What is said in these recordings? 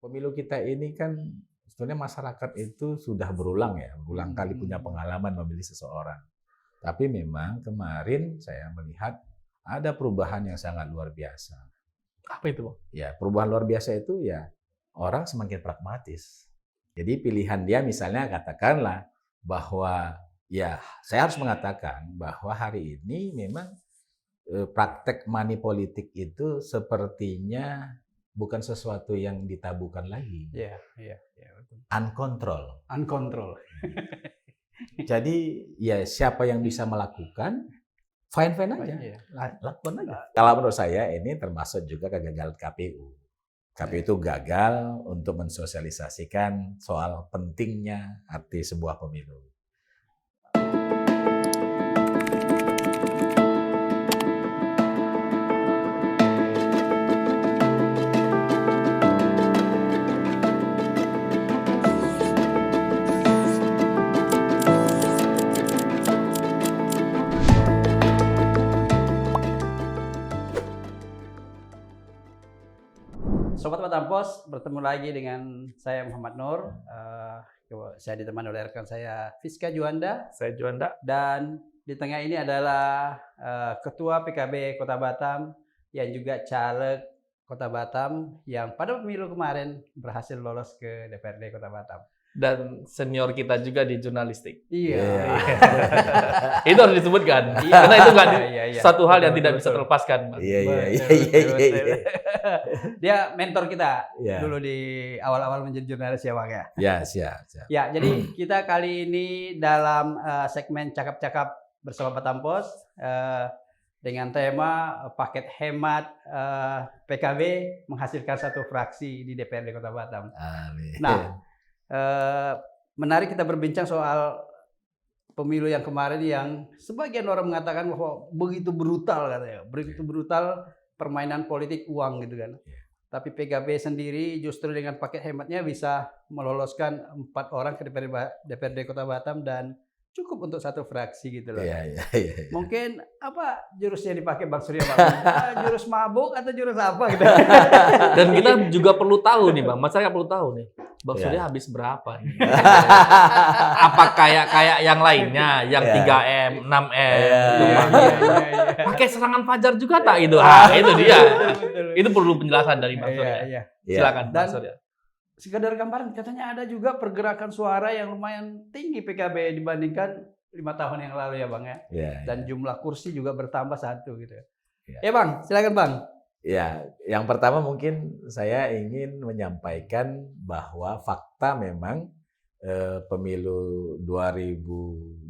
pemilu kita ini kan sebenarnya masyarakat itu sudah berulang kali punya pengalaman memilih seseorang. Tapi memang kemarin saya melihat ada perubahan yang sangat luar biasa. Apa itu, Bang? Ya, perubahan luar biasa itu ya orang semakin pragmatis. Jadi pilihan dia misalnya katakanlah bahwa ya saya harus mengatakan bahwa hari ini memang praktek money politik itu sepertinya bukan sesuatu yang ditabukan lagi. Iya, betul. Uncontrol. Jadi ya siapa yang bisa melakukan, fine aja, lakukan aja. Kalau menurut saya ini termasuk juga kegagalan KPU. KPU itu gagal untuk mensosialisasikan soal pentingnya arti sebuah pemilu. Sobat Batampos, bertemu lagi dengan saya Muhammad Nur. Saya ditemani oleh rekan saya Fiska Juanda. Saya Juanda. Dan di tengah ini adalah Ketua PKB Kota Batam yang juga caleg Kota Batam yang pada pemilu kemarin berhasil lolos ke DPRD Kota Batam. Dan senior kita juga di jurnalistik. Iya. Itu harus disebutkan. Karena itu kan satu hal yang tidak bisa terlepaskan. Iya. Dia mentor kita dulu di awal-awal menjadi jurnalis ya, Bang ya. Ya, siap. Ya, jadi kita kali ini dalam segmen cakap-cakap bersama Batampos dengan tema paket hemat PKB menghasilkan satu fraksi di DPRD Kota Batam. Amin. Nah, menarik kita berbincang soal pemilu yang kemarin yang sebagian orang mengatakan bahwa begitu brutal katanya, begitu brutal permainan politik uang gitu kan. Tapi PKB sendiri justru dengan paket hematnya bisa meloloskan 4 orang ke DPRD Kota Batam dan cukup untuk satu fraksi gitu loh. Iya. Mungkin apa jurusnya dipakai Bang Surya, Bang? Jurus mabuk atau jurus apa gitu? Dan kita juga perlu tahu nih, Bang. Masyarakat perlu tahu nih. Bang Surya habis berapa nih? Apa kayak yang lainnya, yang 3M, 6M? Pakai serangan fajar juga tak itu? Itu dia. Itu perlu penjelasan dari Bang Surya. Silakan Bang Surya. Sekedar gambaran, katanya ada juga pergerakan suara yang lumayan tinggi PKB dibandingkan 5 tahun yang lalu ya, Bang ya. Dan jumlah kursi juga bertambah 1 gitu. Ya Bang, silakan Bang. Ya, yang pertama mungkin saya ingin menyampaikan bahwa fakta memang pemilu 2024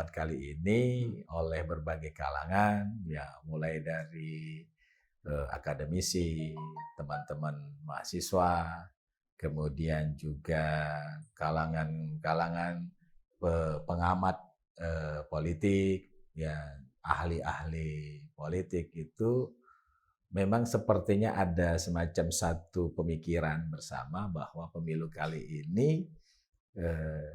kali ini oleh berbagai kalangan, ya mulai dari akademisi, teman-teman mahasiswa, kemudian juga kalangan pengamat politik, ya ahli-ahli politik itu memang sepertinya ada semacam satu pemikiran bersama bahwa pemilu kali ini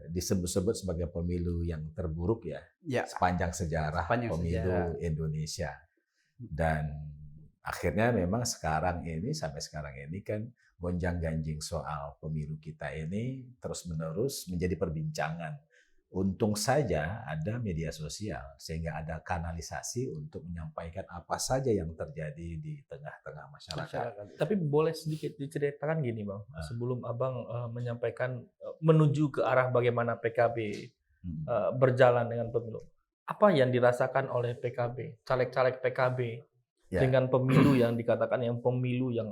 disebut-sebut sebagai pemilu yang terburuk sepanjang sejarah pemilu Indonesia. Dan akhirnya memang sampai sekarang ini kan gonjang-ganjing soal pemilu kita ini terus-menerus menjadi perbincangan. Untung saja ada media sosial sehingga ada kanalisasi untuk menyampaikan apa saja yang terjadi di tengah-tengah masyarakat. Tapi boleh sedikit diceritakan gini, Bang, sebelum Abang menyampaikan menuju ke arah bagaimana PKB berjalan dengan pemilu. Apa yang dirasakan oleh PKB, caleg-caleg PKB dengan pemilu yang dikatakan yang pemilu yang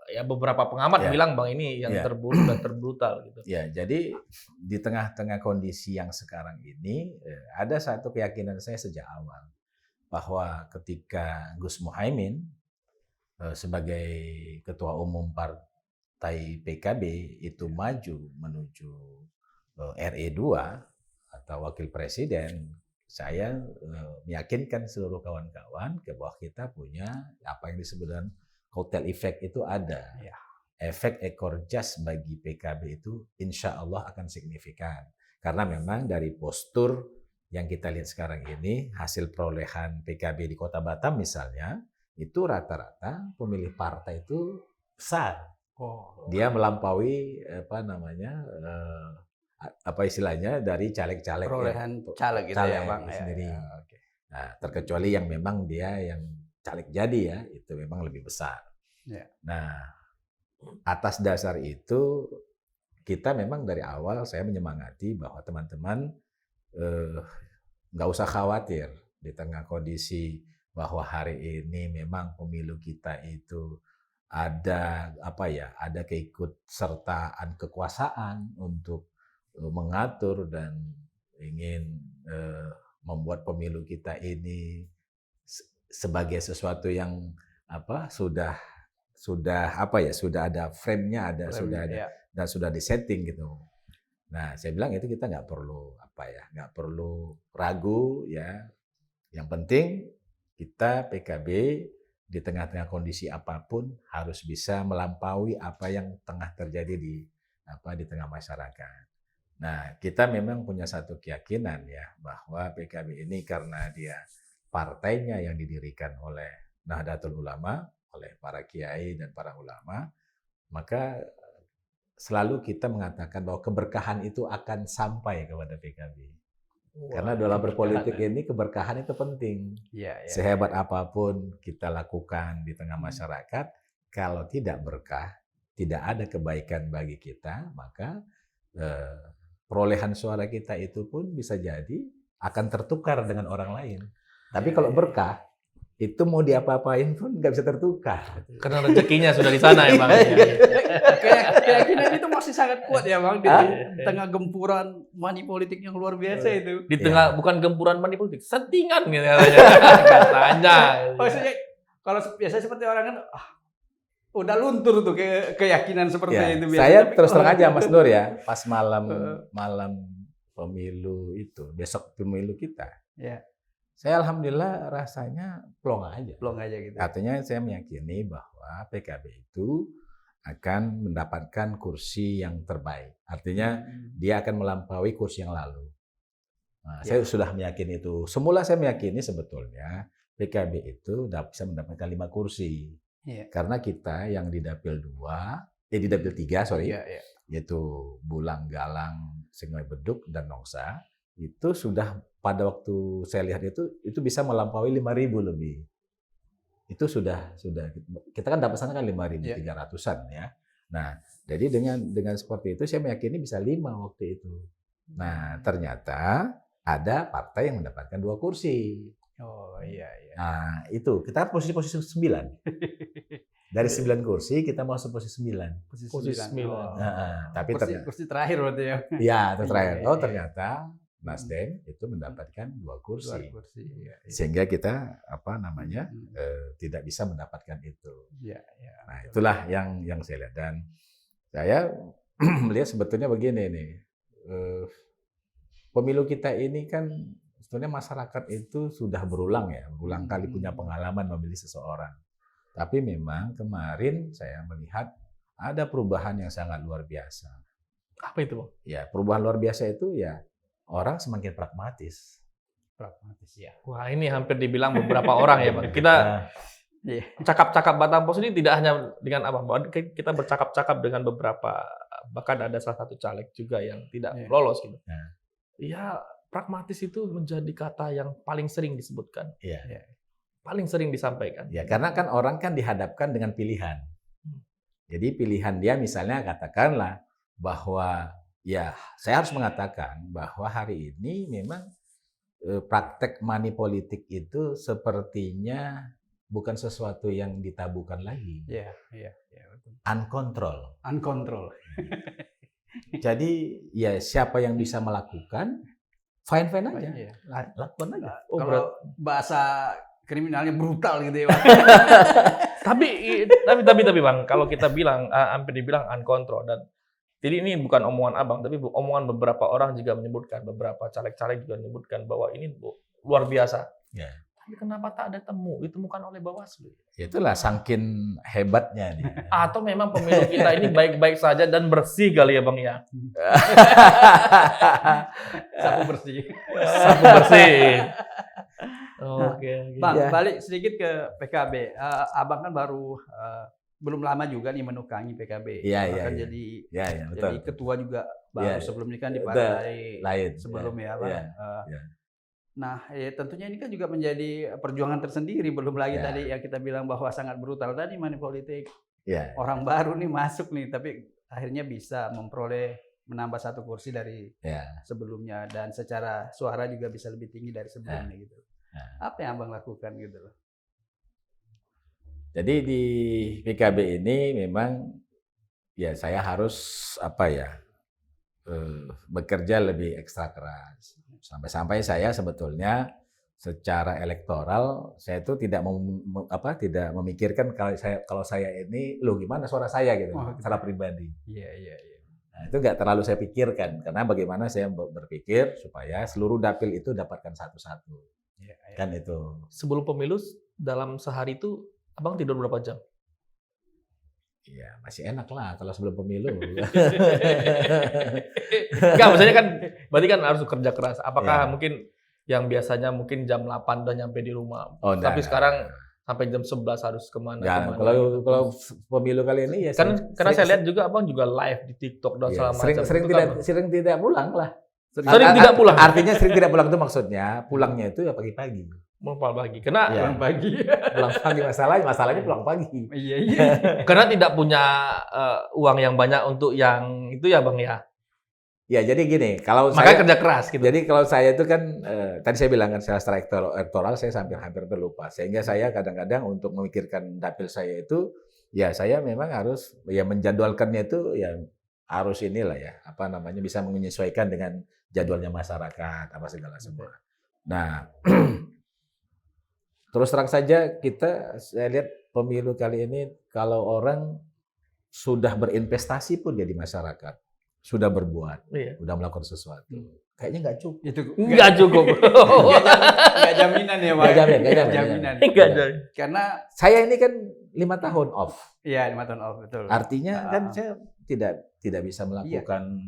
ya beberapa pengamat bilang Bang ini yang terburuk dan terbrutal gitu. Ya, jadi di tengah-tengah kondisi yang sekarang ini ada satu keyakinan saya sejak awal bahwa ketika Gus Muhaimin sebagai ketua umum partai PKB itu maju menuju RE2 atau wakil presiden, saya meyakinkan seluruh kawan-kawan bahwa kita punya apa yang disebut dengan kotel efek itu ada. Efek ekor jas bagi PKB itu insya Allah akan signifikan. Karena memang dari postur yang kita lihat sekarang ini, hasil perolehan PKB di Kota Batam misalnya, itu rata-rata pemilih partai itu besar. Oh, Dia melampaui apa namanya apa istilahnya dari caleg-caleg perolehan caleg gitu ya, Bang. Ya, sendiri. ya, oke. Nah, terkecuali yang memang dia yang caleg jadi ya, itu memang lebih besar. Ya. Nah, atas dasar itu kita memang dari awal saya menyemangati bahwa teman-teman nggak usah khawatir di tengah kondisi bahwa hari ini memang pemilu kita itu ada apa ya, ada keikutsertaan kekuasaan untuk mengatur dan ingin membuat pemilu kita ini sebagai sesuatu yang apa sudah apa ya, sudah ada frame-nya, sudah ada, ya. dan sudah disetting gitu. Nah, saya bilang itu kita nggak perlu apa ya, nggak perlu ragu ya. Yang penting kita PKB di tengah-tengah kondisi apapun harus bisa melampaui apa yang tengah terjadi di tengah masyarakat. Nah, kita memang punya satu keyakinan ya bahwa PKB ini karena dia partainya yang didirikan oleh Nahdlatul Ulama, oleh para kiai dan para ulama, maka selalu kita mengatakan bahwa keberkahan itu akan sampai kepada PKB. Karena dalam berpolitik ini keberkahan itu penting. Ya, ya. Sehebat apapun kita lakukan di tengah masyarakat, kalau tidak berkah, tidak ada kebaikan bagi kita, maka perolehan suara kita itu pun bisa jadi akan tertukar dengan orang lain. Tapi kalau berkah, itu mau diapa-apain pun nggak bisa tertukar. Karena rezekinya sudah di sana ya, Bang. Keyakinan itu masih sangat kuat ya, Bang, di tengah gempuran money politik yang luar biasa itu. Di tengah bukan gempuran money politik, settingan gitu katanya. Maksudnya kalau biasanya seperti orang kan udah luntur tuh keyakinan seperti itu biasanya. Saya terus terang aja Mas Nur ya, pas malam pemilu itu, besok pemilu kita. Ya. Saya alhamdulillah rasanya plong aja. Plong aja gitu. Artinya saya meyakini bahwa PKB itu akan mendapatkan kursi yang terbaik. Artinya dia akan melampaui kursi yang lalu. Nah, saya sudah meyakini itu. Semula saya meyakini sebetulnya PKB itu bisa mendapatkan 5 kursi. Ya. Karena kita yang di Dapil 2, di Dapil 3, yaitu Bulang, Galang, Sungai Beduk, dan Nongsa, itu sudah pada waktu saya lihat itu bisa melampaui 5.000 lebih. Itu sudah kita kan dapat sana kan 5.300-an ya. Nah, jadi dengan seperti itu saya meyakini bisa 5 waktu itu. Nah, ternyata ada partai yang mendapatkan 2 kursi. Oh iya. Nah, itu kita posisi 9. Dari 9 kursi kita mau posisi 9. Posisi 9. Tapi kursi terakhir berarti ya. Iya, terakhir. Oh, ternyata Nasdem itu mendapatkan 2 kursi. Sehingga kita tidak bisa mendapatkan itu. Nah, itulah yang saya lihat, dan saya melihat sebetulnya begini nih. Pemilu kita ini kan sebetulnya masyarakat itu sudah berulang kali punya pengalaman memilih seseorang. Tapi memang kemarin saya melihat ada perubahan yang sangat luar biasa. Apa itu, Bang? Ya, perubahan luar biasa itu ya orang semakin pragmatis. Ya. Wah, ini hampir dibilang beberapa orang ya, Bang. Kita cakap-cakap Batam Pos ini tidak hanya dengan kita bercakap-cakap dengan beberapa, bahkan ada salah satu caleg juga yang tidak lolos gitu. Ya, pragmatis itu menjadi kata yang paling sering disebutkan. Paling sering disampaikan. Ya, karena kan orang kan dihadapkan dengan pilihan. Jadi pilihan dia misalnya katakanlah bahwa ya, saya harus mengatakan bahwa hari ini memang praktek money politik itu sepertinya bukan sesuatu yang ditabukan lagi. Iya. Uncontrol. Jadi ya siapa yang bisa melakukan, fine aja. Lakukan aja. Kalau bahasa kriminalnya brutal gitu ya, Bang. tapi Bang, kalau kita bilang hampir dibilang uncontrol, dan jadi ini bukan omongan Abang, tapi omongan beberapa orang juga menyebutkan, beberapa caleg-caleg juga menyebutkan bahwa ini luar biasa. Tapi kenapa tak ada ditemukan oleh Bawaslu? Itulah saking hebatnya nih. Atau memang pemilu kita ini baik-baik saja dan bersih kali ya, Bang ya? Sapu bersih. Oke. Bang, balik sedikit ke PKB. Abang kan baru belum lama juga nih menukangi PKB. Iya, iya, Bahkan iya. jadi Ya, ya, betul. jadi ketua juga baru, Iya, sebelum ini kan di betul. partai Lain. sebelumnya apa. Iya, iya. Nah, tentunya ini kan juga menjadi perjuangan tersendiri, belum lagi Ya. tadi yang kita bilang bahwa sangat brutal tadi money politik. Ya. Orang baru nih masuk nih, tapi akhirnya bisa menambah 1 kursi dari Ya. sebelumnya, dan secara suara juga bisa lebih tinggi dari sebelumnya gitu. Ya. Apa yang Abang lakukan gitu loh? Jadi di PKB ini memang ya saya harus bekerja lebih ekstra keras. Sampai-sampai saya sebetulnya secara elektoral saya itu tidak tidak memikirkan kalau saya ini gimana suara saya gitu, secara pribadi. Iya. Nah, itu nggak terlalu saya pikirkan, karena bagaimana saya berpikir supaya seluruh dapil itu dapatkan satu-satu. Iya. Kan itu. Sebelum pemilu dalam sehari itu Abang tidur berapa jam? Iya, masih enak lah kalau sebelum pemilu. Enggak, maksudnya kan berarti kan harus kerja keras. Apakah Ya. mungkin yang biasanya mungkin jam 8 udah nyampe di rumah. Oh, enggak, Tapi sekarang sampai jam 11 harus kemana. Enggak, kalau pemilu kali ini ya Karena saya lihat juga Abang juga live di TikTok dan segala macam. sering tidak pulang lah. Sering tidak pulang. Artinya sering tidak pulang itu maksudnya pulangnya itu ya pagi-pagi. Pulang pagi. Karena Ya. Pulang pagi. Pulang pagi masalahnya pulang pagi. Iya. karena tidak punya uang yang banyak untuk yang itu ya Bang ya. Ya, jadi gini, kalau Makanya saya kerja keras gitu. Jadi kalau saya itu kan tadi saya bilang kan secara elektoral saya hampir terlupa, sehingga saya kadang-kadang untuk memikirkan dapil saya itu ya saya memang harus ya menjadwalkannya itu ya harus inilah ya bisa menyesuaikan dengan jadwalnya masyarakat apa segala semua. Nah, terus terang saja saya lihat pemilu kali ini kalau orang sudah berinvestasi pun jadi masyarakat, sudah berbuat, sudah melakukan sesuatu, kayaknya nggak cukup. Itu Nggak cukup. Nggak jaminan ya, Pak. Nggak jaminan. Karena saya ini kan 5 tahun off. Iya, 5 tahun off, betul. Artinya kan saya tidak bisa melakukan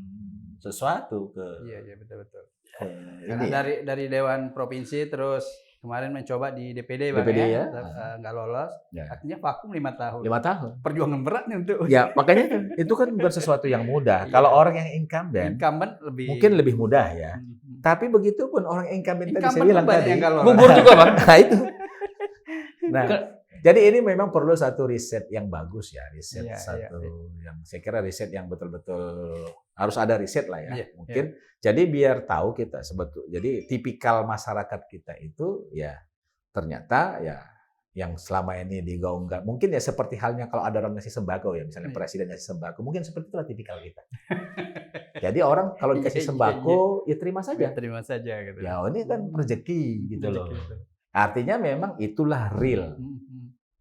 sesuatu ke. Iya, betul. Ini. Karena dari Dewan Provinsi terus kemarin mencoba di DPD, Bang, DPD ya. Nggak lolos. Ya. Artinya vakum 5 tahun. 5 tahun. Perjuangan berat nih untuk. Ya, makanya kan itu kan bukan sesuatu yang mudah. Iya. Kalau orang yang incumbent mungkin lebih mudah ya. Tapi begitu pun orang incumbent tadi saya bilang tadi. Gugur juga, Bang. Nah, itu. Nah, jadi ini memang perlu satu riset yang bagus ya, yang saya kira riset yang betul-betul harus ada riset lah ya. Mungkin jadi biar tahu kita jadi tipikal masyarakat kita itu ya ternyata ya yang selama ini digaungkan mungkin ya seperti halnya kalau ada orang ngasih sembako ya, misalnya presiden ngasih sembako, mungkin seperti itulah tipikal kita. Jadi orang kalau dikasih sembako ya terima saja gitu. Ya ini kan rezeki gitu loh. Artinya memang itulah real.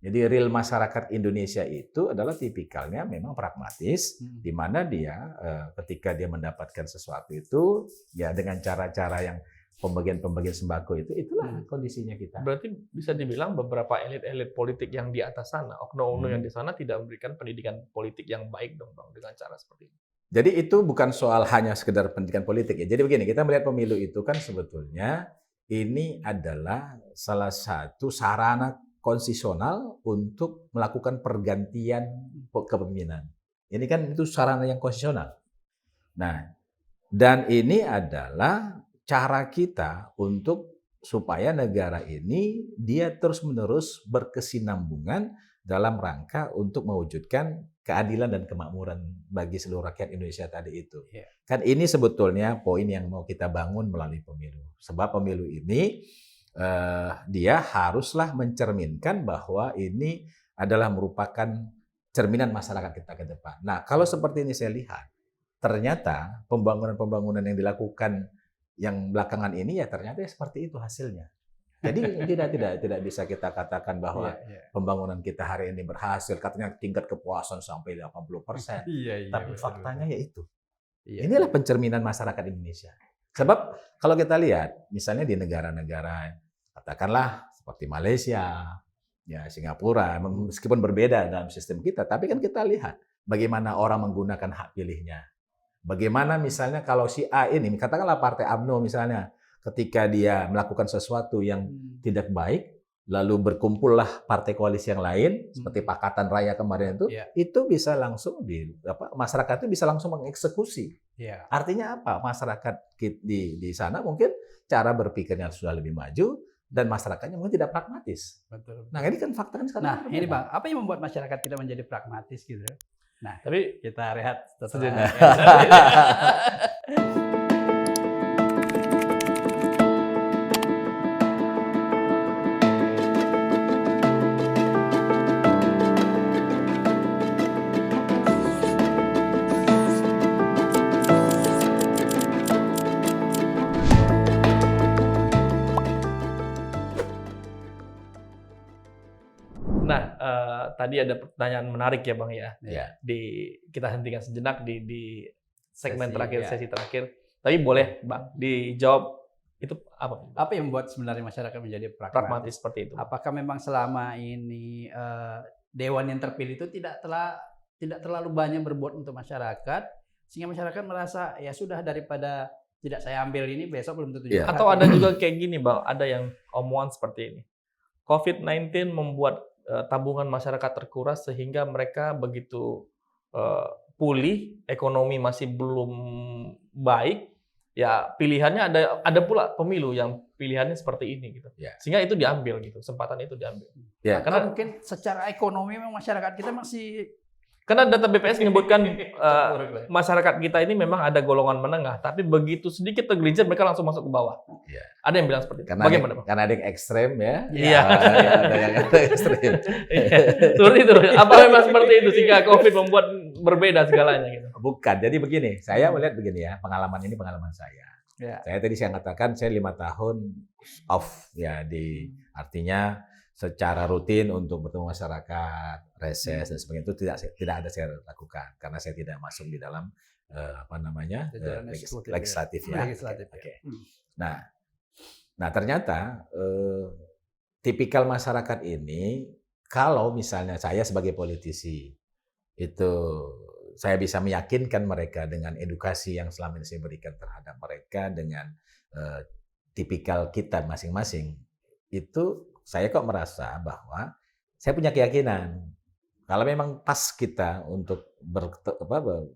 Jadi real masyarakat Indonesia itu adalah tipikalnya memang pragmatis, di mana dia ketika dia mendapatkan sesuatu itu ya dengan cara-cara yang pembagian sembako itulah kondisinya kita. Berarti bisa dibilang beberapa elit-elit politik yang di atas sana, oknum-oknum yang di sana tidak memberikan pendidikan politik yang baik dong Bang dengan cara seperti ini. Jadi itu bukan soal hanya sekedar pendidikan politik ya. Jadi begini, kita melihat pemilu itu kan sebetulnya ini adalah salah satu sarana konstitusional untuk melakukan pergantian kepemimpinan. Ini kan itu sarana yang konstitusional. Nah, dan ini adalah cara kita untuk supaya negara ini dia terus-menerus berkesinambungan dalam rangka untuk mewujudkan keadilan dan kemakmuran bagi seluruh rakyat Indonesia tadi itu. Kan ini sebetulnya poin yang mau kita bangun melalui pemilu. Sebab pemilu ini dia haruslah mencerminkan bahwa ini adalah merupakan cerminan masyarakat kita ke depan. Nah, kalau seperti ini saya lihat, ternyata pembangunan-pembangunan yang dilakukan yang belakangan ini ya ternyata seperti itu hasilnya. Jadi tidak bisa kita katakan bahwa pembangunan kita hari ini berhasil, katanya tingkat kepuasan sampai 80%. Tapi faktanya ya itu. Inilah pencerminan masyarakat Indonesia. Sebab kalau kita lihat, misalnya di negara-negara, katakanlah seperti Malaysia, ya Singapura, meskipun berbeda dalam sistem kita, tapi kan kita lihat bagaimana orang menggunakan hak pilihnya. Bagaimana misalnya kalau si A ini, katakanlah partai UMNO misalnya, ketika dia melakukan sesuatu yang tidak baik, lalu berkumpullah partai koalisi yang lain seperti Pakatan Raya kemarin itu bisa langsung masyarakat itu bisa langsung mengeksekusi. Artinya apa? Masyarakat di sana mungkin cara berpikirnya sudah lebih maju dan masyarakatnya mungkin tidak pragmatis. Betul. Nah, ini kan faktanya sekarang. Nah, ini Bang, apa yang membuat masyarakat tidak menjadi pragmatis gitu? Nah, Tapi kita rehat sejenak. Nah, tadi ada pertanyaan menarik ya Bang ya. Ya. Kita hentikan sejenak di segmen Sesi, terakhir, ya. sesi terakhir. Tapi boleh Bang dijawab itu apa? Apa yang membuat sebenarnya masyarakat menjadi pragmatis? Pragmatis seperti itu. Apakah memang selama ini dewan yang terpilih itu tidak terlalu banyak berbuat untuk masyarakat sehingga masyarakat merasa ya sudah daripada tidak saya ambil ini besok belum tentu juga. Atau ada juga kayak gini Bang, ada yang omongan seperti ini. COVID-19 membuat tabungan masyarakat terkuras sehingga mereka begitu pulih, ekonomi masih belum baik, ya pilihannya ada pula pemilu yang pilihannya seperti ini gitu. Sehingga itu diambil gitu, kesempatan itu diambil. Nah, karena mungkin secara ekonomi memang masyarakat kita masih karena data BPS menyebutkan masyarakat kita ini memang ada golongan menengah, tapi begitu sedikit tergelincir mereka langsung masuk ke bawah. Ada yang bilang seperti itu. Bagaimana Bang? Karena ada yang ekstrem ya. Iya. Ada yang ekstrem. Seperti itu. Apa memang seperti itu sehingga COVID membuat berbeda segalanya gitu? Bukan. Jadi begini, saya melihat begini ya, pengalaman ini pengalaman saya. Saya tadi saya katakan saya 5 tahun off ya artinya secara rutin untuk bertemu masyarakat, reses dan sebagainya itu tidak ada saya lakukan karena saya tidak masuk di dalam legislatif ya. Okay. Nah ternyata tipikal masyarakat ini kalau misalnya saya sebagai politisi itu saya bisa meyakinkan mereka dengan edukasi yang selama ini saya berikan terhadap mereka dengan tipikal kita masing-masing itu saya kok merasa bahwa saya punya keyakinan kalau memang pas kita untuk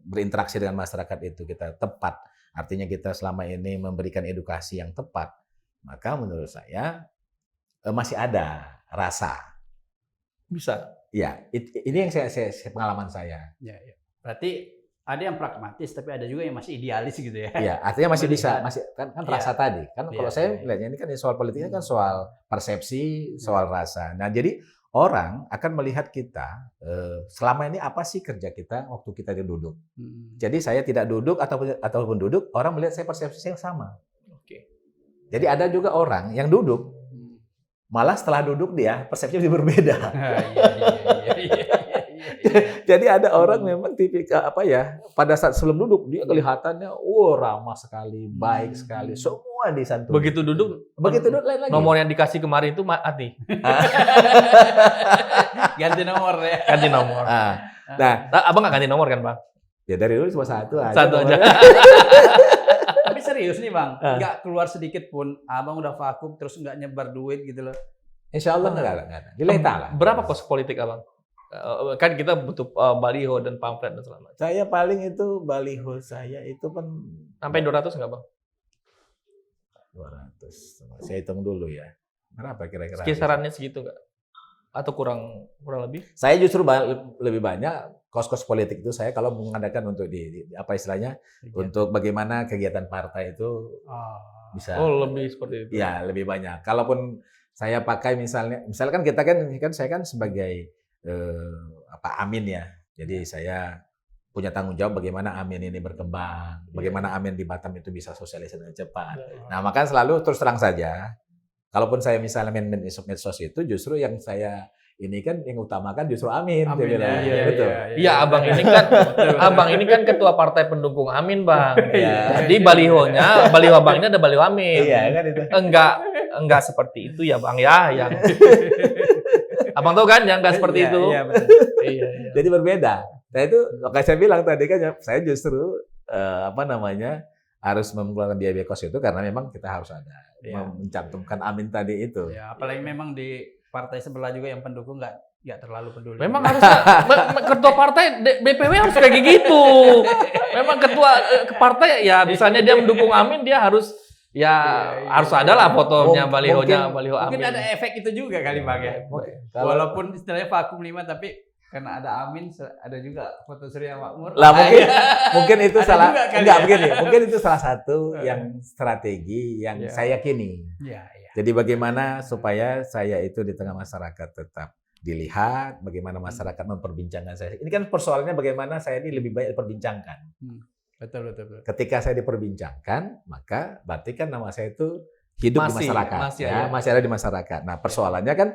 berinteraksi dengan masyarakat itu kita tepat, artinya kita selama ini memberikan edukasi yang tepat, maka menurut saya masih ada rasa. Bisa. Ya, ini yang saya pengalaman saya. Ya. Berarti ada yang pragmatis, tapi ada juga yang masih idealis gitu ya. Iya, artinya masih bisa, kan rasa tadi. Kan kalau saya melihatnya ini kan soal politiknya kan soal persepsi, soal rasa. Nah, jadi orang akan melihat kita selama ini apa sih kerja kita waktu kita duduk. Jadi saya tidak duduk ataupun duduk, orang melihat saya persepsi yang sama. Oke. Jadi ada juga orang yang duduk, malah setelah duduk dia persepsinya berbeda. Jadi ada orang memang tipikal pada saat sebelum duduk dia kelihatannya ramah sekali, baik sekali, semua disantuni. Begitu duduk lain lagi. Nomor yang dikasih kemarin itu mati. Ganti nomor ya. Ganti nomor. Nah, Abang nggak ganti nomor kan Bang? Ya dari dulu cuma satu aja. Satu aja. Tapi serius nih Bang, nggak keluar sedikit pun, Abang udah vakum terus nggak nyebar duit gitu loh. Insya Allah nggak ada. Dileta lah. Berapa kos politik Abang? Kan kita butuh baliho dan pamflet dan segala macam. Saya paling itu baliho saya itu kan sampai 200 nggak Bang? 200. Saya hitung dulu ya. Berapa kira-kira? Kisarannya segitu nggak? Atau kurang lebih? Saya justru lebih banyak kos-kos politik itu saya kalau mengadakan untuk apa istilahnya untuk bagaimana kegiatan partai itu bisa. Lebih seperti itu. Ya, lebih banyak. Kalaupun saya pakai misalkan kita kan saya kan sebagai Amin ya. Jadi saya punya tanggung jawab bagaimana Amin ini berkembang, bagaimana Amin di Batam itu bisa sosialisasi dengan cepat. Nah, maka selalu terus terang saja, kalaupun saya misalnya main medsos itu justru yang saya ini kan yang utamakan justru Amin. Iya, Abang ini kan ketua partai pendukung Amin, Bang. Jadi balihonya, baliho Abang ini ada baliho Amin. Iya, kan itu. Enggak seperti itu ya, Bang ya, yang Abang tahu kan yang nggak seperti itu. Iya, betul. Iya. Jadi berbeda. Nah itu kayak saya bilang tadi kan saya justru harus mengeluarkan biaya kos itu karena memang kita harus ada mencantumkan Amin tadi itu. Ya, apalagi memang di partai sebelah juga yang pendukung nggak terlalu peduli. Memang harusnya ketua partai BPW harus kayak gitu. Memang ketua partai ya misalnya dia mendukung Amin, dia harus harus ada lah fotonya, balihonya, baliho Amin. Mungkin ada efek itu juga kali Bang ya. Walaupun istilahnya vakum 5 tapi karena ada Amin ada juga foto Surya Makmur. Lah mungkin itu salah enggak ya? begini. Mungkin itu salah satu yang strategi yang saya yakini. Iya. Jadi bagaimana supaya saya itu di tengah masyarakat tetap dilihat, bagaimana masyarakat memperbincangkan saya. Ini kan persoalannya bagaimana saya ini lebih banyak diperbincangkan. Betul. Ketika saya diperbincangkan, maka berarti kan nama saya itu hidup di masyarakat. Masih ada di masyarakat. Nah, persoalannya kan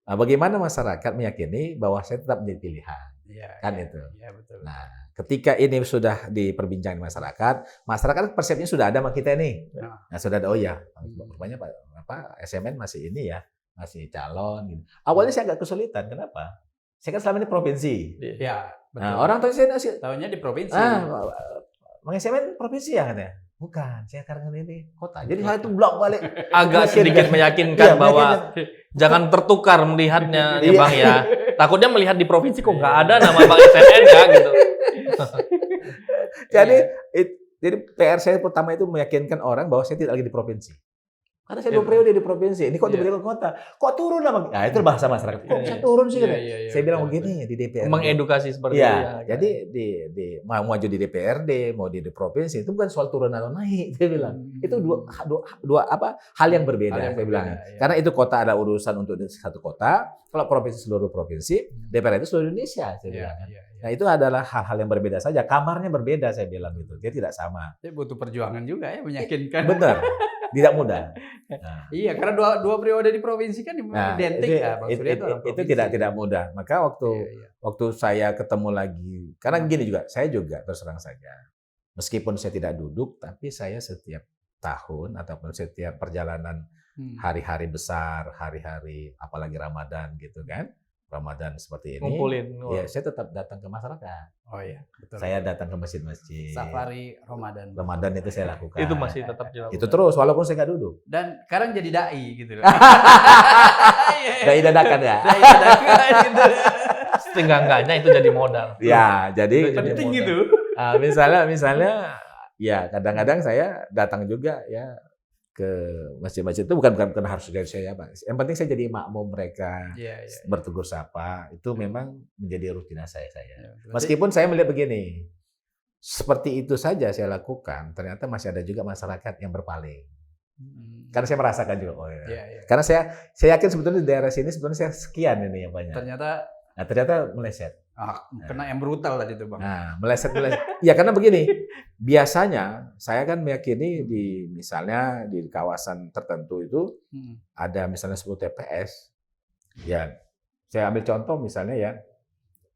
bagaimana masyarakat meyakini bahwa saya tetap menjadi pilihan. Itu. Iya, betul. Nah, ketika ini sudah diperbincangkan masyarakat persepsinya sudah ada sama kita nih. Nah, sudah ada, oh ya, rupanya SMN masih ini ya, masih calon gitu. Awalnya saya agak kesulitan, kenapa? Saya kan selama ini provinsi. Iya, betul. Nah, orang tahu saya tahunya di provinsi. Bang SMN provinsi ya katanya. Bukan, saya sekarang ini kota. Jadi saya itu blok balik. Agak sedikit meyakinkan bahwa jangan tertukar melihatnya ya Bang ya. Takutnya melihat di provinsi kok nggak ada nama Bang SMN ya gitu. Jadi PR saya pertama itu meyakinkan orang bahwa saya tidak lagi di provinsi. Karena saya 2 periode di provinsi, ini kok tiba-tiba ke kota, kok turun nama? Nah itu bahasa masyarakat, kok bisa turun sih? Saya bilang begini di DPR. Mengedukasi seperti itu. Ya, jadi mau maju di DPRD, mau di provinsi itu bukan soal turun atau naik, saya bilang. Itu dua hal yang berbeda, saya bilang. Karena itu kota ada urusan untuk satu kota, kalau provinsi seluruh provinsi, DPR itu seluruh Indonesia, saya bilang. Nah itu adalah hal-hal yang berbeda saja, kamarnya berbeda, saya bilang gitu. Dia tidak sama. Dia butuh perjuangan juga ya meyakinkan. Benar. Tidak mudah. Nah. Iya, karena dua periode di provinsi kan identik. Itu tidak mudah. Maka waktu saya ketemu lagi, karena gini juga, saya juga terus terang saja, meskipun saya tidak duduk, tapi saya setiap tahun ataupun setiap perjalanan hari-hari besar, hari-hari apalagi Ramadan gitu kan, Ramadan seperti ini, ngumpulin. Ya, saya tetap datang ke masyarakat. Oh iya, betul. Saya datang ke masjid-masjid. Safari Ramadan. Ramadan itu saya lakukan. Itu masih tetap dilakukan. Itu terus, walaupun saya nggak duduk. Dan sekarang jadi dai gitu loh. Dai dadakan ya. Dai dadakan gitu. Setengah-enggaknya itu jadi modal. Ya, jadi penting gitu. Misalnya, ya kadang-kadang saya datang juga ya ke masjid-masjid itu bukan karena harus dari saya, Pak. Yang penting saya jadi makmum mereka, bertegur sapa, itu memang menjadi rutinitas saya. Meskipun saya melihat begini, seperti itu saja saya lakukan, ternyata masih ada juga masyarakat yang berpaling. Karena saya merasakan juga, karena saya yakin sebetulnya di daerah sini sebetulnya saya sekian ini yang banyak. Ternyata meleset. Kena yang brutal tadi tuh Bang. Nah, meleset. Ya karena begini, biasanya saya kan meyakini misalnya di kawasan tertentu itu ada misalnya 10 TPS. Ya, saya ambil contoh misalnya ya,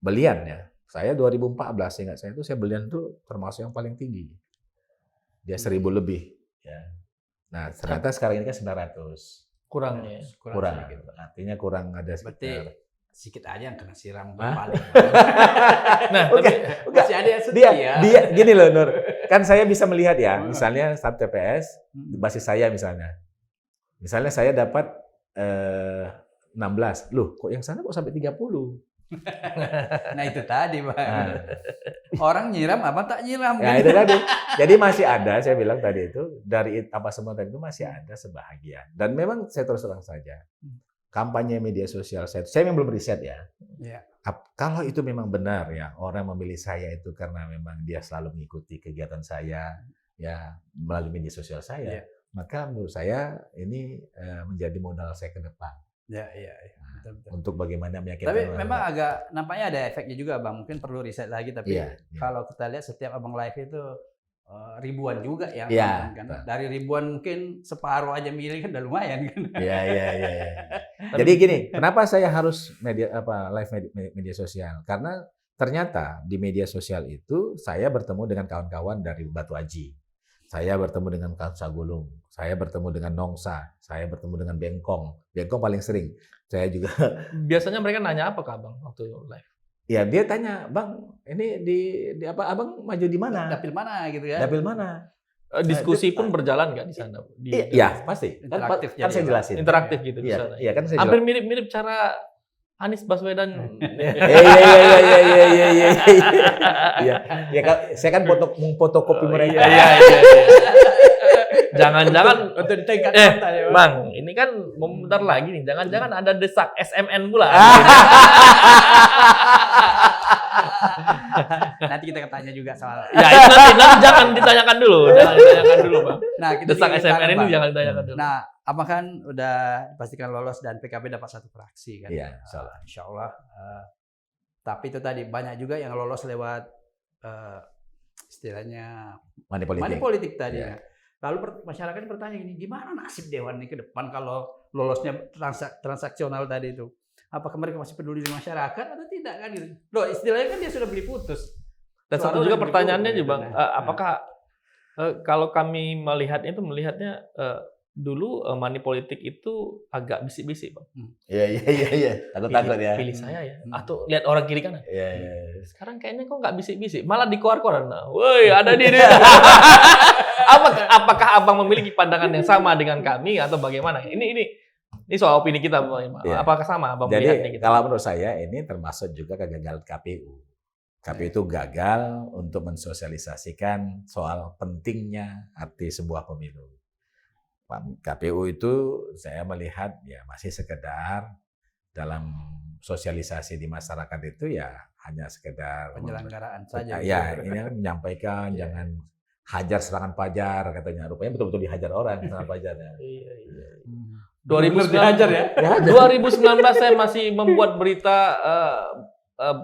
Belian ya. Saya 2014 ingat saya itu Belian itu termasuk yang paling tinggi. Dia 1.000 lebih. Ya. Nah, ternyata sekarang ini kan 900. Kurangnya. Kurang. Artinya kurang ada sekitar. Sedikit aja yang kena siram paling. Nah, masih ada yang setia. Dia gini loh Nur. Kan saya bisa melihat ya, misalnya 1 TPS basis saya misalnya. Misalnya saya dapat 16. Loh, kok yang sana kok sampai 30? Nah, itu tadi, Bang. Orang nyiram apa tak nyiram? Ya, itu tadi. Jadi masih ada, saya bilang tadi itu, dari apa semua tadi itu masih ada sebahagian. Dan memang saya terus terang saja. Kampanye media sosial saya memang belum riset ya. Kalau itu memang benar ya, orang memilih saya itu karena memang dia selalu mengikuti kegiatan saya ya melalui media sosial saya, maka menurut saya ini menjadi modal saya ke depan. Betul. Untuk bagaimana meyakinkan. Tapi memang agak nampaknya ada efeknya juga Bang. Mungkin perlu riset lagi tapi kalau kita lihat setiap Abang Live itu ribuan juga yang nonton kan. Dari ribuan mungkin separuh aja milih kan udah lumayan kan. Iya. Jadi gini, kenapa saya harus live media sosial? Karena ternyata di media sosial itu saya bertemu dengan kawan-kawan dari Batu Aji. Saya bertemu dengan kawan Sagulung, saya bertemu dengan Nongsa, saya bertemu dengan Bengkong. Bengkong paling sering. Saya juga. Biasanya mereka nanya apa ke Abang waktu live? Ya dia tanya, Bang, ini di apa Abang maju di mana? Dapil mana gitu kan? Dapil mana? diskusi pun berjalan nggak di sana? Iya, pasti. Interaktif Kan saya jadi, jelasin. interaktif gitu di Iya, sana. iya kan saya Hampir mirip-mirip cara Anies Baswedan. Iya. Ya kan saya kan fotokopi mereka. Iya. Jangan-jangan Untuk di tingkat Eh, kota ya, Bang. Bang, ini kan bentar lagi nih. Jangan-jangan ada desak SMN pula. Nanti kita tanya juga soal. Ya, itu nanti jangan ditanyakan dulu. Jangan ditanyakan dulu, Bang. Nah, kita Desak juga SMN kangen, ini Bang. jangan ditanyakan dulu. Nah, Abang kan udah dipastikan lolos dan PKB dapat 1 fraksi kan? Iya, insyaallah. Insyaallah. Tapi itu tadi banyak juga yang lolos lewat istilahnya Money money politik. politik tadi. Iya. Nah. Lalu masyarakat bertanya gini, gimana nasib Dewan ini ke depan kalau lolosnya transaksional tadi itu? Apakah mereka masih peduli dengan masyarakat atau tidak kan gitu? Loh, istilahnya kan dia sudah beli putus. Dan Suara satu juga udah pertanyaannya beli juga, putus, Bang, gitu. apakah kalau kami melihatnya dulu money politik itu agak bisik-bisik, Bang. Iya. Takut-takut ya. Pilih saya ya. Atau lihat orang kiri kanan. Iya. Sekarang kayaknya kok nggak bisik-bisik, malah di koran-koran. Nah, woi, ada di dia. Apakah Abang memiliki pandangan yang sama dengan kami atau bagaimana? Ini soal opini kita, Bang. Iya. Apakah sama Abang melihatnya Jadi gitu? kalau menurut saya ini termasuk juga kegagalan KPU. KPU itu gagal untuk mensosialisasikan soal pentingnya arti sebuah pemilu. KPU itu saya melihat ya masih sekedar dalam sosialisasi di masyarakat itu ya hanya sekedar Penyelenggaraan saja. ya ini kan menyampaikan jangan hajar serangan pajar katanya, rupanya betul-betul dihajar orang serangan pajarnya. Iya. 2019 dihajar ya. 2019 saya masih membuat berita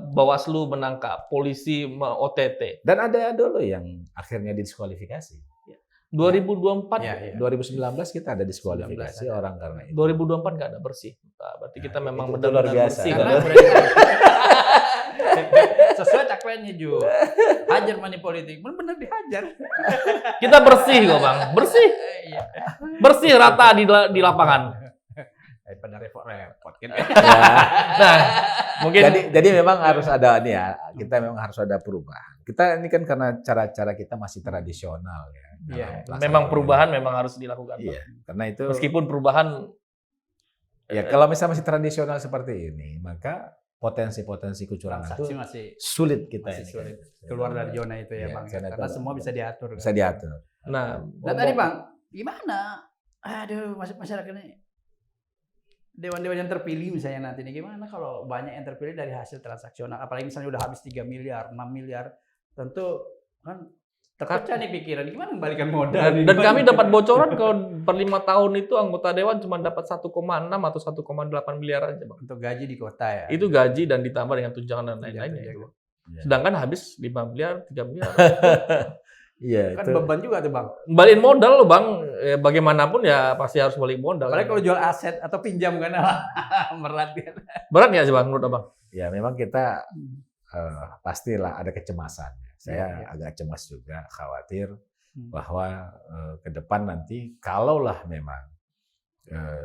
Bawaslu menangkap polisi OTT. Dan ada dulu yang akhirnya didiskualifikasi. 2024, Iya. 2019 kita ada diskualifikasi 19 ada. orang karena itu. 2024 nggak ada bersih. Nah, berarti kita Nah, memang itu benar-benar luar biasa. bersih. Karena Karena sesuai cakwennya Ju. Hajar money politik, benar dihajar. kita bersih kok, Bang. Bersih. Iya. Bersih rata di lapangan. Daripada repot-repot kan. Ya. Nah, mungkin Jadi memang harus ada nih ya, kita memang harus ada perubahan. Kita ini kan karena cara-cara kita masih tradisional ya. dalam Iya, pelaksanaan memang pemilu. perubahan memang harus dilakukan, Bang. Iya, karena itu Meskipun perubahan ya kalau misalnya masih tradisional seperti ini, maka potensi-potensi kecurangan Transaksi itu masih sulit kita masih ini sulit kan. keluar dari zona itu ya, Iya, Bang. zona itu Karena semua bisa diatur. bisa diatur. nah, Nah tadi Bang, gimana? Aduh, masyarakat ini dewan-dewan yang terpilih misalnya nanti ini gimana kalau banyak yang terpilih dari hasil transaksional, apalagi misalnya udah habis 3 miliar, 6 miliar, tentu kan terpecah nih pikiran, gimana kembalikan modal? dan kami dapat bocoran kalau per 5 tahun itu anggota dewan cuma dapat 1,6 atau 1,8 miliar aja, Bang. Untuk gaji di kota ya. Itu gaji dan ditambah dengan tunjangan dan lain-lainnya Tunjangan. itu, Bang. Iya. Sedangkan habis 5 miliar, 3 miliar. Iya, Kan itu. beban juga tuh Bang. Balikin modal loh, Bang. Bagaimanapun ya pasti harus balik modal. Apalagi kalau jual aset atau pinjam kan berat kan. Berat nggak sih, Bang, menurut Abang? Ya memang kita pastilah ada kecemasan. Saya Iya. agak cemas juga, khawatir Hmm. bahwa ke depan nanti kalaulah memang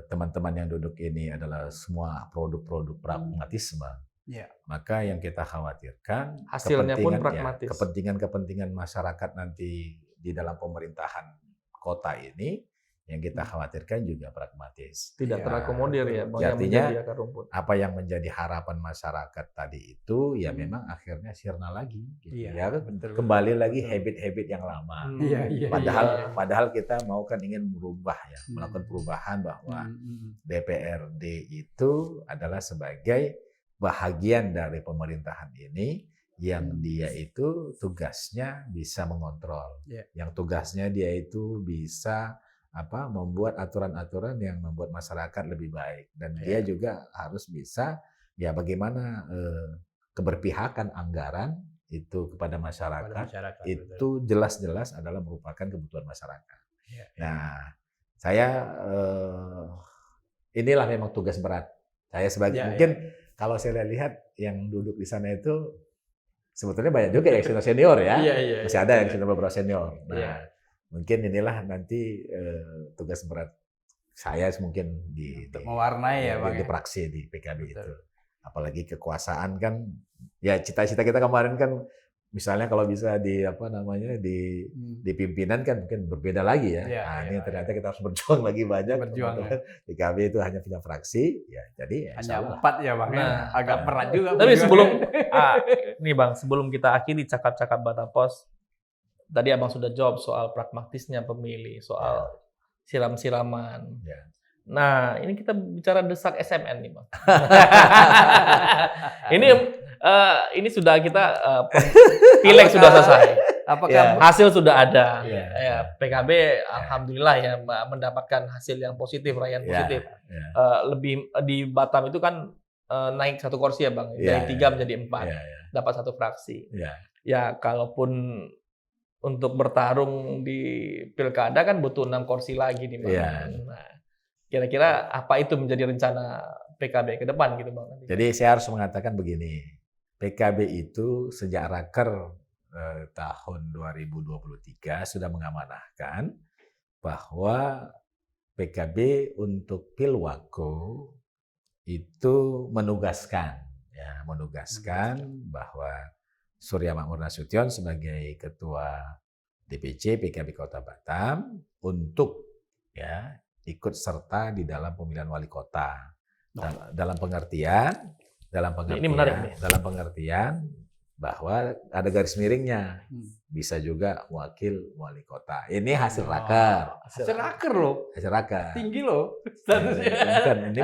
teman-teman yang duduk ini adalah semua produk-produk pragmatisme, Iya. maka yang kita khawatirkan Hasilnya pun kepentingan- ya, pragmatis. kepentingan-kepentingan masyarakat nanti di dalam pemerintahan kota ini yang kita khawatirkan juga pragmatis. Tidak Iya, terakomodir ya, Bang, yang Artinya, menjadi akar rumput. Apa yang menjadi harapan masyarakat tadi itu ya Hmm. memang akhirnya sirna lagi gitu. Iya, Ya kan? betul. Kembali lagi Betul. habit-habit yang lama. Iya. Padahal kita mau kan ingin merubah ya, melakukan perubahan bahwa Hmm. DPRD itu adalah sebagai bahagian dari pemerintahan ini yang dia itu tugasnya bisa mengontrol. Iya. Yang tugasnya dia itu bisa membuat aturan-aturan yang membuat masyarakat lebih baik, dan dia juga harus bisa ya bagaimana keberpihakan anggaran itu kepada masyarakat, itu jelas-jelas adalah merupakan kebutuhan masyarakat. Iya. Nah, saya inilah memang tugas berat saya sebagai mungkin kalau saya lihat yang duduk di sana itu sebetulnya banyak juga yang sudah senior ya, Iya. masih ada yang sudah beberapa senior. Nah, Iya. mungkin inilah nanti tugas berat saya mungkin di mewarnai ya, Bang. di praksi di PKB Betul. itu. Apalagi kekuasaan kan, ya cita-cita kita kemarin kan misalnya kalau bisa di apa namanya di pimpinan kan mungkin berbeda lagi ya. Iya, Nah, iya, ini ternyata kita harus berjuang lagi banyak. Berjuang, teman-teman. PKB itu hanya punya fraksi, ya jadi ya insya Hanya Allah. 4 ya Bang. Nah, Agak berat juga. Tapi berjuang. sebelum nih Bang, sebelum kita akhiri cakap-cakap Batapos, tadi Abang sudah jawab soal pragmatisnya pemilih, soal siram-siraman. Ya. Nah, ini kita bicara desak SMN nih Bang. Ini sudah kita pileg sudah selesai. Apakah Hasil sudah ada. Iya. Ya, PKB alhamdulillah ya mendapatkan hasil yang positif, raihan positif. Ya. Lebih di Batam itu kan naik 1 kursi ya Bang, Iya, dari 3 menjadi 4. Ya. Dapat 1 fraksi. Ya. Ya, kalaupun untuk bertarung di pilkada kan butuh 6 kursi lagi nih Bang. Iya. Nah, kira-kira apa itu menjadi rencana PKB ke depan gitu Bang? Jadi saya harus mengatakan begini, PKB itu sejak raker tahun 2023 sudah mengamanahkan bahwa PKB untuk Pilwako itu menugaskan bahwa Surya Makmur Nasution sebagai Ketua DPC PKB Kota Batam untuk ya ikut serta di dalam pemilihan wali kota. Dalam pengertian ini menarik nih. dalam pengertian bahwa ada garis miringnya, bisa juga wakil wali kota. Ini hasil raker. hasil raker loh. Hasil raker. Tinggi loh. Ini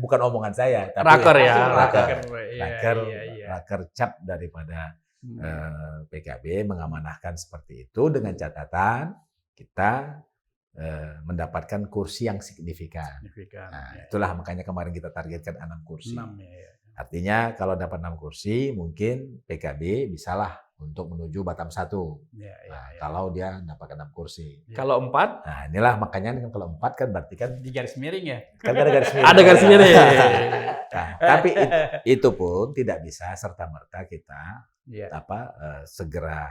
bukan omongan saya, tapi Raker ya. raker cap daripada PKB mengamanahkan seperti itu dengan catatan kita mendapatkan kursi yang signifikan. Nah, itulah makanya kemarin kita targetkan 6 kursi. 6, ya. Artinya kalau dapat 6 kursi mungkin PKB bisalah untuk menuju Batam 1. Kalau dia dapatkan 6 kursi. Kalau 4? Nah, inilah makanya kalau 4 kan berarti kan Di garis miring ya. kan ada garis miring. Ada garis miring. Nah, tapi itu pun tidak bisa serta-merta kita segera.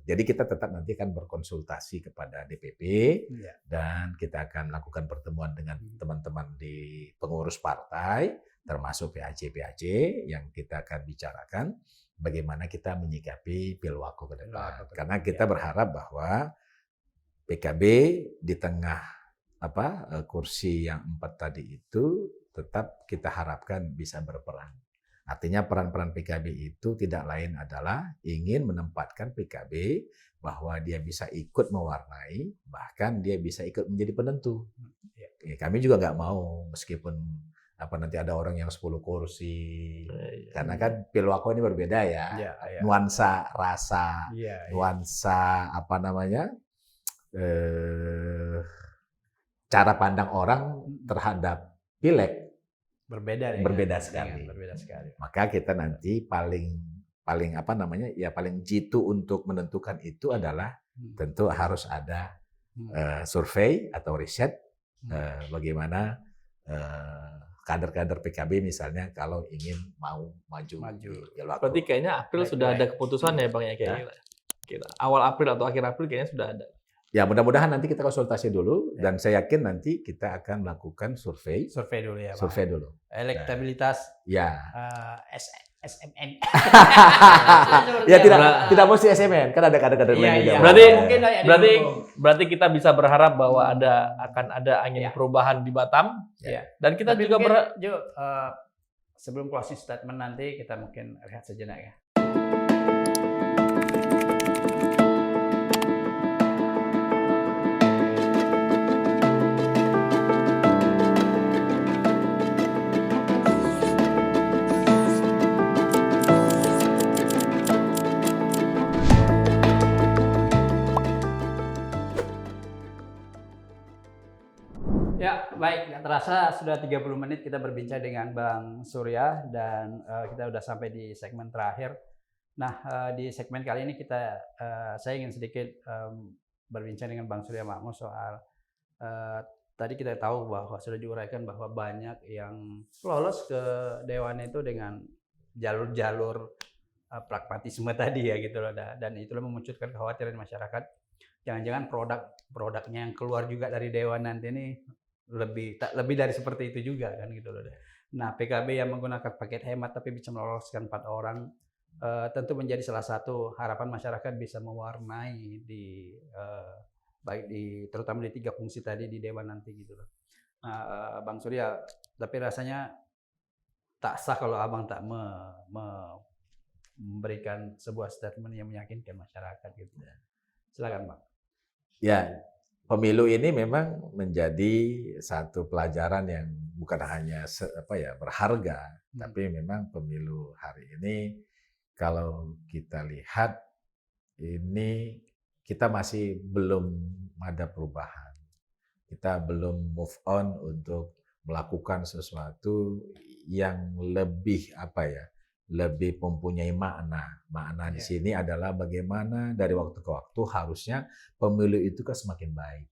Jadi kita tetap nanti akan berkonsultasi kepada DPP dan kita akan melakukan pertemuan dengan teman-teman di pengurus partai, termasuk PAC yang kita akan bicarakan bagaimana kita menyikapi Pilwako ke depan. Karena kita berharap bahwa PKB di tengah kursi yang 4 tadi itu tetap kita harapkan bisa berperan. Artinya peran-peran PKB itu tidak lain adalah ingin menempatkan PKB bahwa dia bisa ikut mewarnai, bahkan dia bisa ikut menjadi penentu. Kami juga nggak mau meskipun nanti ada orang yang 10 kursi, karena kan Pilwako ini berbeda ya, nuansa rasa, nuansa cara pandang orang terhadap pileg berbeda sekali. Maka kita nanti paling jitu untuk menentukan itu adalah tentu harus ada survei atau riset bagaimana kader-kader PKB misalnya kalau ingin mau maju. Berarti kayaknya April sudah ada keputusan ya Bang ya kayaknya. Awal April atau akhir April kayaknya sudah ada. Ya mudah-mudahan nanti kita konsultasi dulu dan saya yakin nanti kita akan melakukan survei. Survei dulu ya Bang. Survei dulu. Elektabilitas SMN. Ya tidak mesti SMN, kan ada kader-kader lain juga. Berarti kita bisa berharap bahwa akan ada angin perubahan di Batam. Dan kita juga sebelum closing statement nanti kita mungkin lihat sejenak ya. Ya, baik. Nggak terasa sudah 30 menit kita berbincang dengan Bang Surya dan kita udah sampai di segmen terakhir. Nah, di segmen kali ini saya ingin sedikit berbincang dengan Bang Surya Makmur soal tadi kita tahu bahwa sudah diuraikan bahwa banyak yang lolos ke Dewan itu dengan jalur-jalur pragmatisme tadi ya gitu loh, dan itulah memunculkan kekhawatiran masyarakat. Jangan-jangan produknya yang keluar juga dari Dewan nanti ini lebih dari seperti itu juga kan gitu loh. Nah, PKB yang menggunakan paket hemat tapi bisa meloloskan 4 orang tentu menjadi salah satu harapan masyarakat bisa mewarnai di baik di terutama di 3 fungsi tadi di dewan nanti gitu loh. Nah, Bang Surya, tapi rasanya tak sah kalau Abang tak memberikan sebuah statement yang meyakinkan masyarakat gitu. Silakan, Bang. Ya, pemilu ini memang menjadi satu pelajaran yang bukan hanya berharga, tapi memang pemilu hari ini kalau kita lihat ini kita masih belum ada perubahan. Kita belum move on untuk melakukan sesuatu yang lebih lebih mempunyai makna. Makna di sini adalah bagaimana dari waktu ke waktu harusnya pemilu itu kan semakin baik.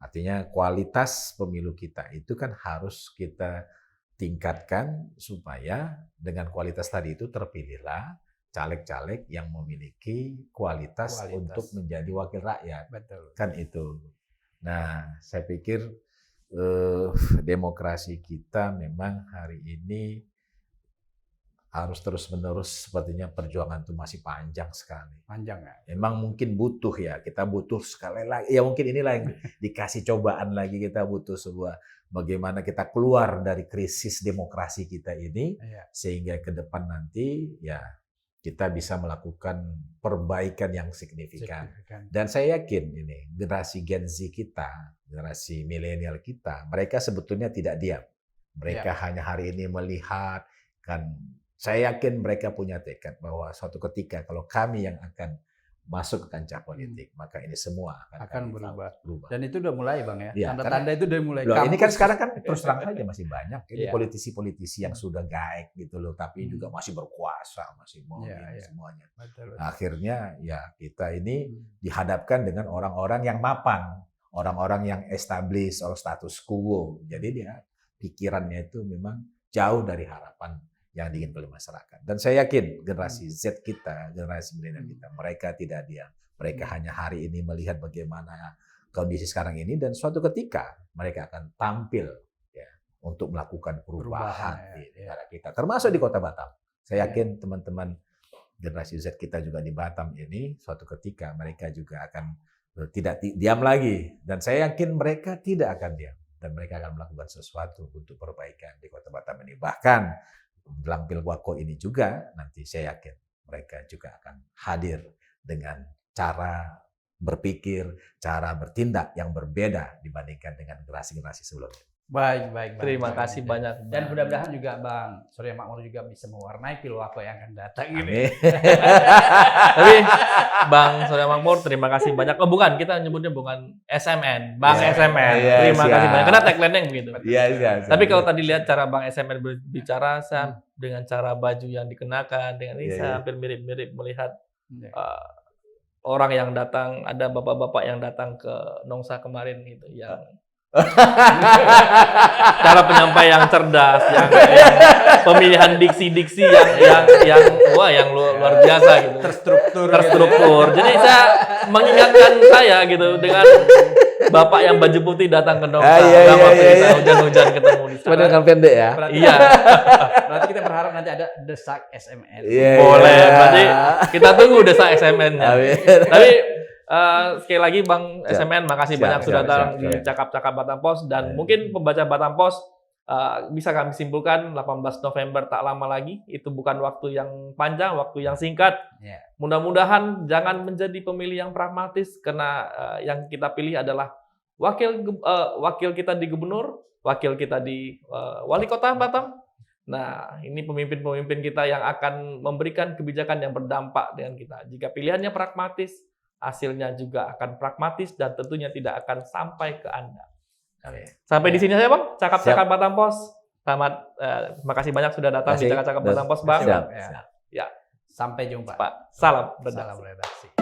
Artinya kualitas pemilu kita itu kan harus kita tingkatkan supaya dengan kualitas tadi itu terpilihlah caleg-caleg yang memiliki kualitas untuk menjadi wakil rakyat. Betul. Kan itu. Nah, saya pikir demokrasi kita memang hari ini harus terus-menerus, sepertinya perjuangan itu masih panjang sekali. Panjang ya? Memang mungkin butuh ya, kita butuh sekali lagi, ya mungkin inilah yang dikasih cobaan lagi, kita butuh sebuah bagaimana kita keluar dari krisis demokrasi kita ini, sehingga ke depan nanti ya kita bisa melakukan perbaikan yang signifikan. Dan saya yakin ini generasi Gen Z kita, generasi milenial kita, mereka sebetulnya tidak diam. Mereka hanya hari ini melihat, kan saya yakin mereka punya tekad bahwa suatu ketika kalau kami yang akan masuk ke kancah politik, maka ini semua akan berubah. Dan itu udah mulai, Bang ya. Tanda-tanda itu udah mulai. Loh, ini kan sekarang kan terus terang saja masih banyak ini politisi-politisi yang sudah gaek gitu loh, tapi juga masih berkuasa, masih mau semuanya. Betul. Akhirnya ya kita ini dihadapkan dengan orang-orang yang mapan, orang-orang yang established or status quo. Jadi dia pikirannya itu memang jauh dari harapan yang diinginkan oleh masyarakat. Dan saya yakin generasi Z kita, generasi milenial kita, mereka tidak diam. Mereka hanya hari ini melihat bagaimana kondisi sekarang ini, dan suatu ketika mereka akan tampil ya untuk melakukan perubahan di negara kita, termasuk di Kota Batam. Saya yakin teman-teman generasi Z kita juga di Batam ini, suatu ketika mereka juga akan tidak diam lagi. Dan saya yakin mereka tidak akan diam. Dan mereka akan melakukan sesuatu untuk perbaikan di Kota Batam ini. Bahkan dalam Pilwako ini juga nanti saya yakin mereka juga akan hadir dengan cara berpikir, cara bertindak yang berbeda dibandingkan dengan generasi-generasi sebelumnya. Baik. Terima kasih banyak. Dan mudah-mudahan juga Bang Surya Makmur juga bisa mewarnai Pilwako yang akan datang ini. Tapi Bang Surya Makmur, terima kasih banyak. Oh bukan, kita nyebutnya bukan SMN, Bang SMN. Terima kasih banyak. Karena tagline-nya yang begitu. Tapi kalau tadi lihat cara Bang SMN berbicara, saya dengan cara baju yang dikenakan, dengan ini saya hampir mirip-mirip melihat orang yang datang, ada bapak-bapak yang datang ke Nongsa kemarin gitu, yang cara penyampaian yang cerdas, yang pemilihan diksi-diksi yang luar biasa gitu, terstruktur. Jadi saya mengingatkan saya gitu dengan bapak yang baju putih datang ke Nongsa, hujan-hujan ketemu di sana. Dengan pendek ya. Iya. Berarti kita berharap nanti ada desak SMN. Boleh. Berarti kita tunggu desak SMN-nya. Tapi sekali lagi Bang SMN, makasih banyak sudah datang di Cakap-Cakap Batam Pos, dan mungkin pembaca Batam Pos bisa kami simpulkan 18 November tak lama lagi, itu bukan waktu yang panjang, waktu yang singkat. Mudah-mudahan jangan menjadi pemilih yang pragmatis, karena yang kita pilih adalah wakil kita di gubernur, wakil kita di wali kota Batam. Nah, ini pemimpin-pemimpin kita yang akan memberikan kebijakan yang berdampak dengan kita. Jika pilihannya pragmatis, hasilnya juga akan pragmatis dan tentunya tidak akan sampai ke Anda. Sampai di sini saja Bang, Cakap-Cakap Batam Pos. Selamat, terima kasih banyak sudah datang di Cakap-Cakap Batam Pos Bang. Ya. Sampai jumpa. Salam redaksi. Salam redaksi.